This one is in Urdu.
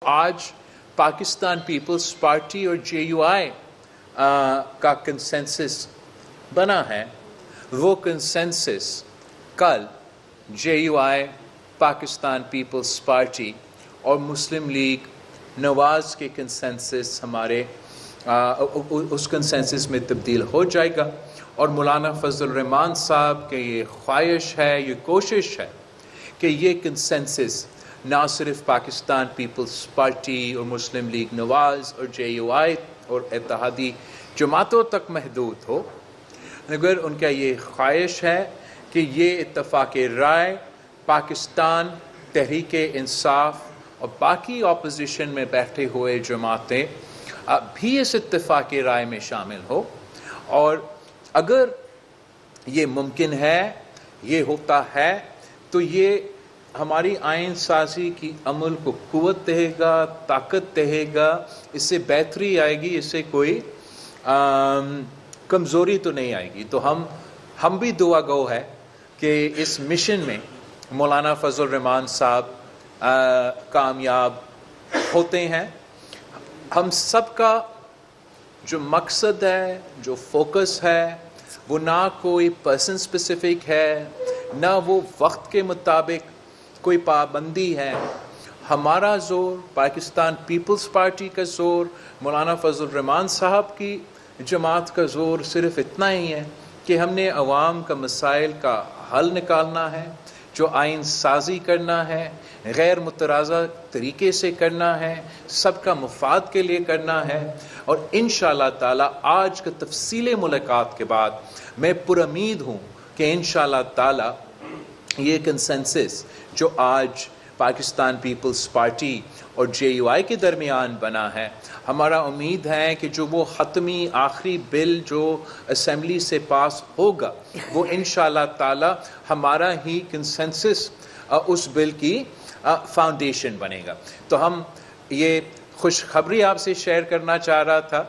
آج پاکستان پیپلز پارٹی اور جے یو آئی کا کنسنسس بنا ہے، وہ کنسنسس کل J U I, Pakistan Peoples Party اور مسلم لیگ نواز کے کنسنسس ہمارے اس کنسنسس میں تبدیل ہو جائے گا، اور مولانا فضل الرحمان صاحب کی یہ خواہش ہے، یہ کوشش ہے کہ یہ کنسنسس نہ صرف پاکستان پیپلز پارٹی اور مسلم لیگ نواز اور جے یو آئی اور اتحادی جماعتوں تک محدود ہو، مگر ان کا یہ خواہش ہے کہ یہ اتفاق رائے پاکستان تحریک انصاف اور باقی اپوزیشن میں بیٹھے ہوئے جماعتیں بھی اس اتفاق رائے میں شامل ہو، اور اگر یہ ممکن ہے، یہ ہوتا ہے، تو یہ ہماری آئین سازی کی عمل کو قوت دے گا، طاقت دے گا، اس سے بہتری آئے گی، اس سے کوئی کمزوری تو نہیں آئے گی۔ تو ہم بھی دعا گو ہے کہ اس مشن میں مولانا فضل الرحمان صاحب کامیاب ہوتے ہیں۔ ہم سب کا جو مقصد ہے، جو فوکس ہے، وہ نہ کوئی پرسن اسپیسیفک ہے، نہ وہ وقت کے مطابق کوئی پابندی ہے۔ ہمارا زور، پاکستان پیپلز پارٹی کا زور، مولانا فضل الرحمان صاحب کی جماعت کا زور صرف اتنا ہی ہے کہ ہم نے عوام کا مسائل کا حل نکالنا ہے، جو آئین سازی کرنا ہے، غیر متنازع طریقے سے کرنا ہے، سب کا مفاد کے لیے کرنا ہے، اور انشاءاللہ تعالی آج کا تفصیلی ملاقات کے بعد میں پر امید ہوں کہ انشاءاللہ تعالی یہ کنسنسس جو آج پاکستان پیپلز پارٹی اور جے یو آئی کے درمیان بنا ہے، ہمارا امید ہے کہ جو وہ حتمی آخری بل جو اسمبلی سے پاس ہوگا، وہ انشاءاللہ تعالی ہمارا ہی کنسنسس اس بل کی فاؤنڈیشن بنے گا۔ تو ہم یہ خوشخبری آپ سے شیئر کرنا چاہ رہا تھا